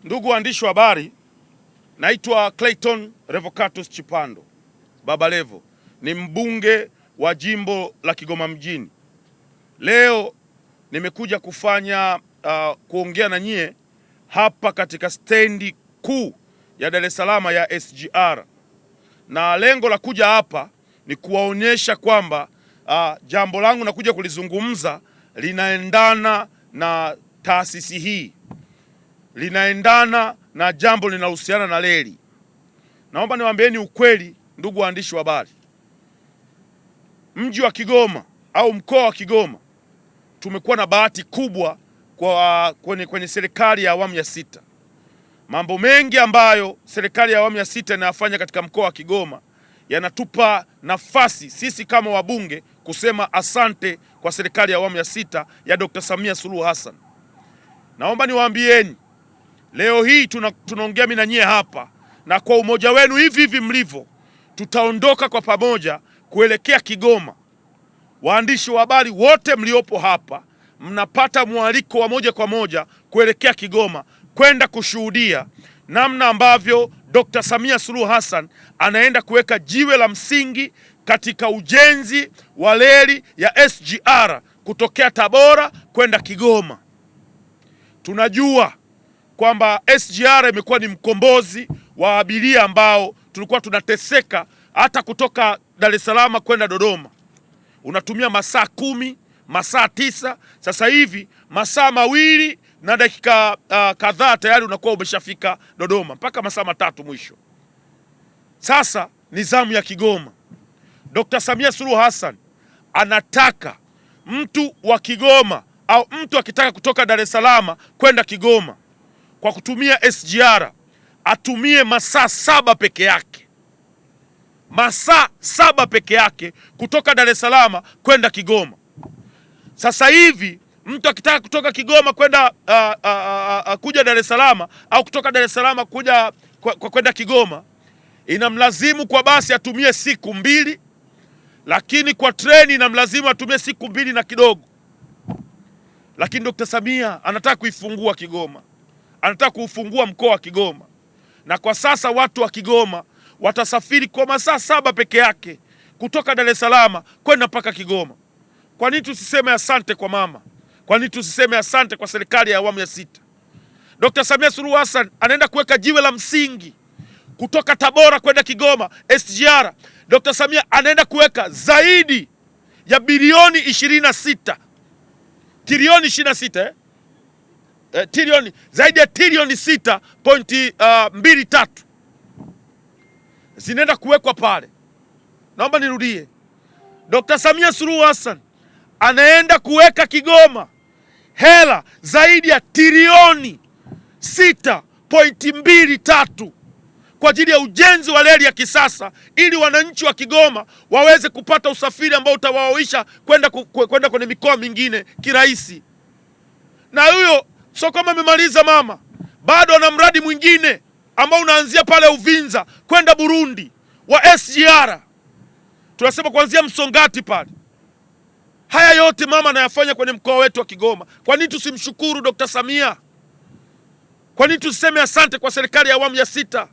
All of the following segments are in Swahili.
Ndugu waandishi wa habari, naitwa Clayton Revocatus Chipando Baba Levo, ni mbunge wa jimbo la Kigoma mjini. Leo nimekuja kuongea na nyie hapa katika stendi kuu ya Dar es Salaam ya SGR, na lengo la kuja hapa ni kuwaonyesha kwamba jambo langu nakuja kulizungumza linaendana na taasisi hii, linaendana na jambo linalohusiana na reli. Naomba niwaambieni ukweli, ndugu waandishi wa habari, mji wa Kigoma au mkoa wa Kigoma tumekuwa na bahati kubwa kwenye serikali ya awamu ya sita. Mambo mengi ambayo serikali ya awamu ya sita inayafanya katika mkoa wa Kigoma yanatupa nafasi sisi kama wabunge kusema asante kwa serikali ya awamu ya sita ya Dr. Samia Suluhu Hassan. Naomba niwaambieni leo hii tunaongea mimi na nyie hapa, na kwa umoja wenu hivi mlivyo, tutaondoka kwa pamoja kuelekea Kigoma. Waandishi wa habari wote mliopo hapa mnapata mwaliko wa moja kwa moja kuelekea Kigoma kwenda kushuhudia namna ambavyo Dr. Samia Suluhu Hassan anaenda kuweka jiwe la msingi katika ujenzi wa reli ya SGR kutokea Tabora kwenda Kigoma. Tunajua kwamba SGR imekuwa ni mkombozi wa abiria ambao tulikuwa tunateseka hata kutoka Dar es Salaam kwenda Dodoma. Unatumia masaa 10, masaa 9, sasa hivi masaa 2 na dakika kadhaa tayari unakuwa umeshafika Dodoma, mpaka masaa 3 mwisho. Sasa ni zamu ya Kigoma. Dr. Samia Suluhu Hassan anataka mtu wa Kigoma au mtu akitaka kutoka Dar es Salaam kwenda Kigoma kwa kutumia SGR atumie masaa 7 peke yake. Masaa 7 peke yake kutoka Dar es Salaam kwenda Kigoma. Sasa hivi mtu akitaka kutoka Kigoma kwenda kuja Dar es Salaam au kutoka Dar es Salaam kuja kwenda Kigoma, inamlazimu kwa basi atumie siku 2, lakini kwa treni inamlazimu atumie siku 2 na kidogo. Lakini Dr. Samia anataka kuifungua Kigoma, anataka kuufungua mkoa wa Kigoma, na kwa sasa watu wa Kigoma watasafiri kwa masaa 7 peke yake kutoka Dar es Salaam kwenda mpaka Kigoma. Kwa nini tusiseme asante kwa mama? Kwa nini tusiseme asante kwa serikali ya awamu ya sita? Dr. Samia Suluhu Hassan anaenda kuweka jiwe la msingi kutoka Tabora kwenda Kigoma SGR. Dr. Samia anaenda kuweka zaidi ya bilioni 26, trilioni 26, trilioni, zaidi ya trilioni 6.23 zinaenda kuwekwa pale. Naomba nirudie, Dr. Samia Suluhu Hassan anaenda kuweka Kigoma hela zaidi ya trilioni 6.23 kwa ajili ya ujenzi wa reli ya kisasa, ili wananchi wa Kigoma waweze kupata usafiri ambao utawaoisha kwenda kwenye mikoa mingine kirahisi. Na huyo sio kama amemaliza mama, bado ana mradi mwingine ambao unaanzia pale Uvinza kwenda Burundi wa SGR. Tunasema kuanzia Msongati pale. Haya yote mama anayafanya kwenye mkoa wetu wa Kigoma. Kwa nini tusimshukuru Dr. Samia? Kwa nini tuseme asante kwa serikali ya awamu ya sita?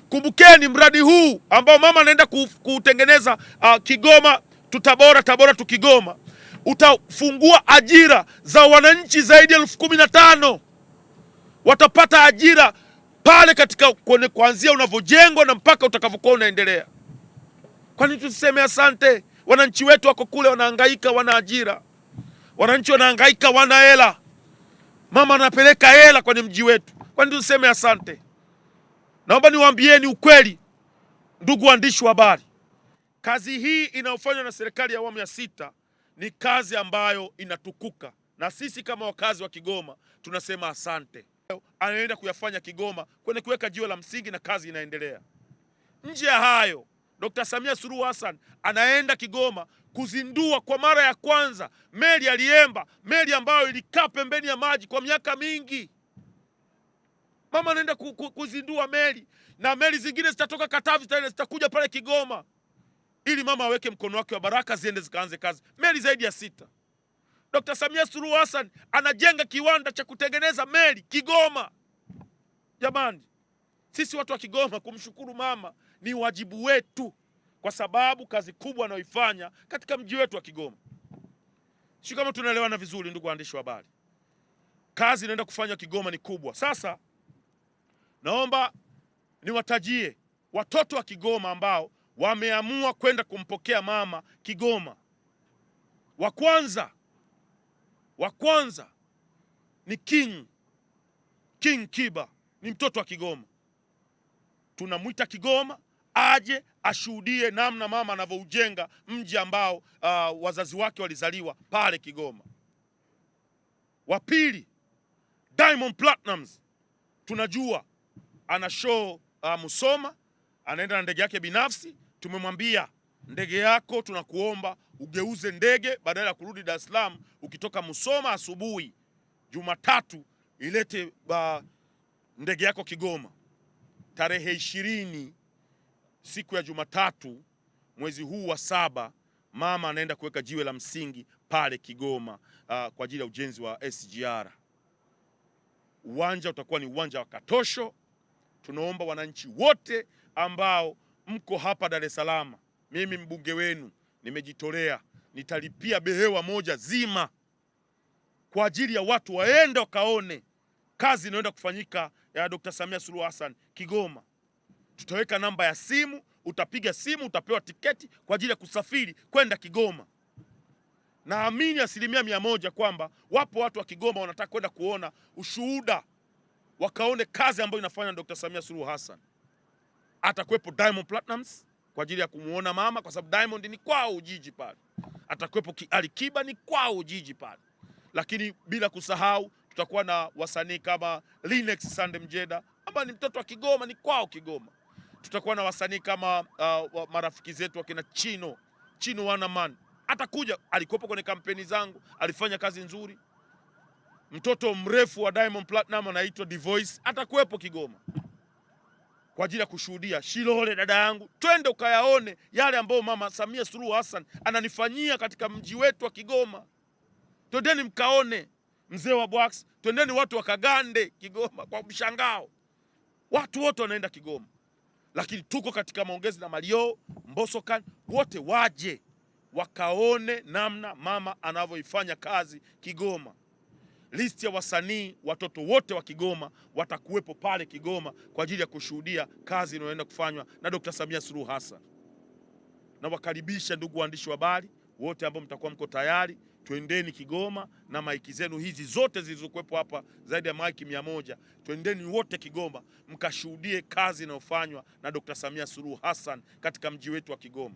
Kumbukeni mradi huu ambao mama anaenda kutengeneza, Kigoma tu Tabora, Tabora tu Kigoma, utafungua ajira za wananchi zaidi ya 15,000. Watapata ajira pale katika kuanzia unavyojengwa na mpaka utakavyokuwa unaendelea. Kwa nini tuseme asante? Wananchi wetu wako kule wanahangaika, wana ajira. Wananchi wanahangaika, wana hela. Mama anapeleka hela kwenye mji wetu. Kwa nini tuseme asante? Naomba niwaambieni ukweli, ndugu waandishi wa habari, kazi hii inayofanywa na serikali ya awamu ya sita ni kazi ambayo inatukuka, na sisi kama wakazi wa Kigoma tunasema asante. Anaenda kuyafanya Kigoma kwenye kuweka jiwe la msingi, na kazi inaendelea. Nje ya hayo, Dr. Samia Suluhu Hassan anaenda Kigoma kuzindua kwa mara ya kwanza meli ya Liemba, meli ambayo ilikaa pembeni ya maji kwa miaka mingi. Mama anaenda kuzindua meli, na meli zingine zitatoka Katavi zitakuja pale Kigoma, ili mama aweke mkono wake wa baraka ziende zikaanze kazi. Meli zaidi ya 6. Dr. Samia Suluhu Hassan anajenga kiwanda cha kutengeneza meli Kigoma. Jamani, sisi watu wa Kigoma kumshukuru mama ni wajibu wetu, kwa sababu kazi kubwa anayoifanya katika mji wetu wa Kigoma. Sio kama tunaelewana vizuri, ndugu waandishi wa habari. Kazi inaenda kufanya Kigoma ni kubwa. Sasa naomba niwatajie watoto wa Kigoma ambao wameamua kwenda kumpokea mama Kigoma. Wa kwanza ni King Kiba, ni mtoto wa Kigoma. Tunamwita Kigoma aje ashuhudie namna mama anavyoujenga mji ambao wazazi wake walizaliwa pale Kigoma. Wa pili, Diamond Platnumz, tunajua ana show Musoma, anaenda na ndege yake binafsi. Tumemwambia ndege yako tunakuomba ugeuze ndege, badala ya kurudi Dar es Salaam ukitoka Musoma asubuhi, Jumatatu ilete ndege yako Kigoma. Tarehe 20 siku ya Jumatatu mwezi huu wa 7, mama anaenda kuweka jiwe la msingi pale Kigoma kwa ajili ya ujenzi wa SGR. Uwanja utakuwa ni uwanja wa Katosho. Tunaomba wananchi wote ambao mko hapa Dar es Salaam, mimi mbunge wenu nimejitolea, nitalipia behewa moja zima kwa ajili ya watu waende wakaone kazi inayoenda kufanyika ya Dr. Samia Suluhu Hassan Kigoma. Tutaweka namba ya simu, utapiga simu, utapewa tiketi kwa ajili ya kusafiri kwenda Kigoma. Naamini 100% kwamba wapo watu wa Kigoma wanataka kwenda kuona ushuhuda, wakaone kazi ambayo inafanya na Dr. Samia Suluhu Hassan. Atakuwepo Diamond Platnumz kwa ajili ya kumuona mama, kwa sababu Diamond ni kwao Ujiji pale. Atakuwepo Ali Kiba, ni kwao Ujiji pale. Lakini bila kusahau tutakuwa na wasanii kama Linex Sande Mjeda ambaye ni mtoto wa Kigoma, ni kwao Kigoma. Tutakuwa na wasanii kama marafiki zetu wakina Chino Wanaman. Atakuja, alikuwepo kwenye kampeni zangu, alifanya kazi nzuri. Mtoto mrefu wa Diamond Platinum anaitwa Divoice, atakuwepo Kigoma kwa ajili ya kushuhudia. Shilole dada yangu, twende ukayaone yale ambayo mama Samia Suluhu Hassan ananifanyia katika mji wetu wa Kigoma. Twendeni mkaone. Mzee wa Bwax, twendeni watu wakagande Kigoma kwa mshangao. Watu wote wanaenda Kigoma. Lakini tuko katika maongezi na Mario Mbosokan, wote waje wakaone namna mama anavyoifanya kazi Kigoma. Listi ya wasanii watoto wote wa Kigoma watakuwepo pale Kigoma kwa ajili ya kushuhudia kazi inayoenda kufanywa na Dr. Samia Suluhu Hassan. Na wakaribisha ndugu waandishi wa habari wote ambao mtakuwa mko tayari, twendeni Kigoma na maiki zenu hizi zote zilizokuwepo hapa, zaidi ya maiki 100. Twendeni wote Kigoma mkashuhudie kazi inayofanywa na Dr. Samia Suluhu Hassan katika mji wetu wa Kigoma.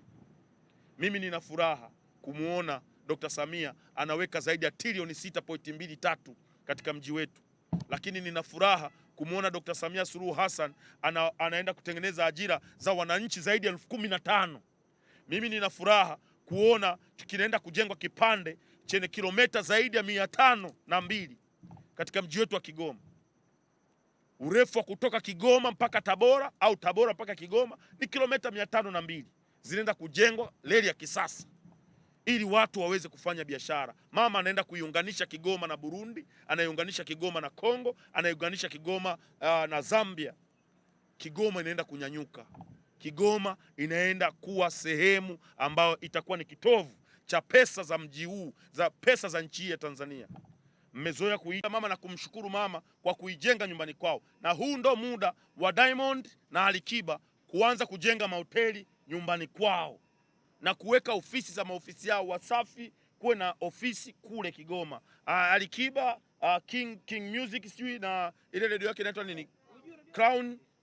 Mimi nina furaha kumuona Dr. Samia anaweka zaidi ya trilioni 6.23 katika mji wetu. Lakini nina furaha kumuona Dr. Samia Suluhu Hassan anaenda kutengeneza ajira za wananchi zaidi ya 15,000. Mimi nina furaha kuona kinaenda kujengwa kipande chenye kilomita zaidi ya 502 katika mji wetu wa Kigoma. Urefu wa kutoka Kigoma mpaka Tabora au Tabora mpaka Kigoma ni kilomita 502. Zinaenda kujengwa reli ya kisasa ili watu waweze kufanya biashara. Mama anaenda kuiunganisha Kigoma na Burundi, anaiunganisha Kigoma na Kongo, anaiunganisha Kigoma na Zambia. Kigoma inaenda kunyanyuka. Kigoma inaenda kuwa sehemu ambayo itakuwa ni kitovu cha pesa za mji huu, za pesa za nchi ya Tanzania. Mmezoea kuita mama na kumshukuru mama kwa kuijenga nyumbani kwao, na huu ndo muda wa Diamond na Ali Kiba kuanza kujenga mahoteli nyumbani kwao na kuweka ofisi za maofisi yao. Wasafi kuwe na ofisi kule Kigoma. Ali Kiba, King Music sijui na ile redio yake inaitwa nini,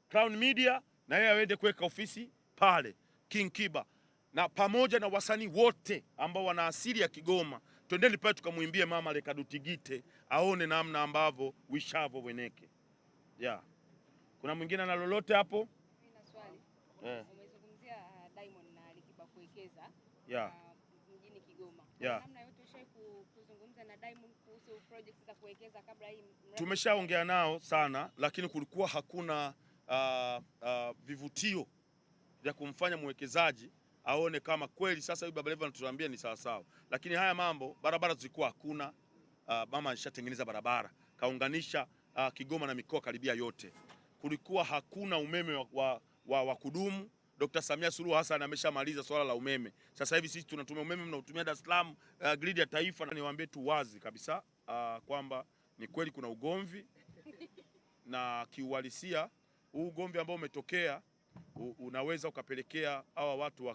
Crown Media, na yeye aende kuweka ofisi pale King Kiba, na pamoja na wasanii wote ambao wana asili ya Kigoma. Twendeni pale tukamwimbie mama Lekadutigite aone namna ambavyo wishavo weneke. Yeah. Kuna mwingine ana lolote hapo? Nina swali. Umezungumzia Diamond na Ali Kiba kuwekeza mjini Kigoma. Namna yote ushawahi kuzungumza na Diamond kuhusu project za kuwekeza kabla hii? Tumeshaongea nao sana, lakini kulikuwa hakuna vivutio vya kumfanya mwekezaji aone kama kweli sasa huyu Baba Levo anatuambia ni sawa sawa. Lakini haya mambo, barabara zilikuwa hakuna. Mama alishatengeneza barabara, kaunganisha Kigoma na mikoa karibia yote. kulikuwa hakuna umeme wa kudumu. Dr. Samia Suluhu Hassan ameshamaliza swala la umeme. Sasa hivi sisi tunatumia umeme mnaotumia Dar es Salaam, grid ya taifa. Niwaambie tu wazi kabisa kwamba ni kweli kuna ugomvi na kiuhalisia huu ugomvi ambao umetokea unaweza ukapelekea hawa watu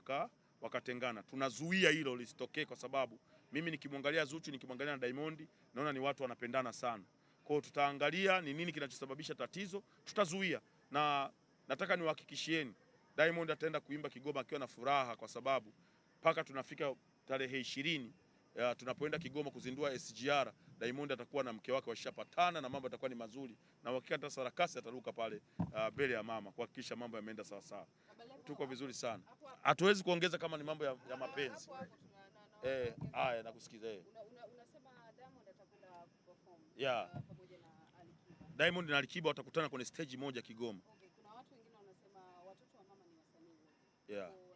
wakatengana. Tunazuia hilo lisitokee, kwa sababu mimi nikimwangalia Zuchu, nikimwangalia na Diamond, naona ni watu wanapendana sana. Kwa hiyo tutaangalia ni nini kinachosababisha tatizo, tutazuia. Na nataka niwahakikishieni Diamond ataenda kuimba Kigoma akiwa na furaha, kwa sababu mpaka tunafika tarehe 20 tunapoenda Kigoma kuzindua SGR, Diamond atakuwa na mke wake washapatana na mambo atakuwa ni mazuri, na wakati hata sarakasi ataruka pale mbele ya mama kuhakikisha mambo yameenda sawa sawa. Tuko vizuri sana, hatuwezi kuongeza kama ni mambo ya mapenzi. Haya, nakusikiza. Unasema Diamond atakwenda kuperform pamoja na Alikiba. Diamond na Alikiba watakutana kwenye stage moja Kigoma. Okay, kuna watu wengine wanasema watoto wa mama ni wasanii.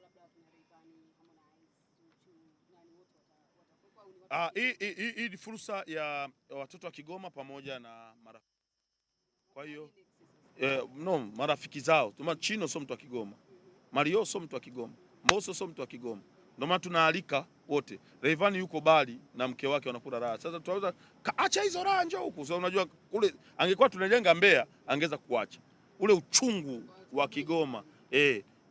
Labda kuna Rayvanny, Harmonize, Zuchu, nani wote watakuwa au ni hii ni fursa ya watoto wa Kigoma pamoja na marafiki. Kwa hiyo marafiki zao. Chino sio mtu wa Kigoma. Mario sio mtu wa Kigoma. Mbosso sio mtu wa Kigoma. Ndio maana tunaalika wote. Rayvanny yuko Bali na mke wake wanakula raha. Sasa tunaweza acha hizo raha, njoo huku. So unajua kule angekuwa tunajenga Mbeya, angeza kuacha ule uchungu wa Kigoma.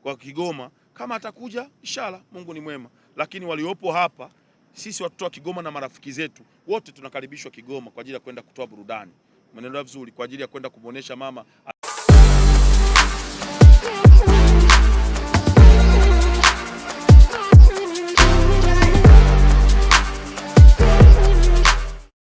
Kwa Kigoma kama atakuja inshallah, Mungu ni mwema. Lakini waliopo hapa, sisi watoto wa Kigoma na marafiki zetu wote tunakaribishwa Kigoma kwa ajili ya kwenda kutoa burudani. Maneno vizuri kwa ajili ya kwenda kumuonesha mama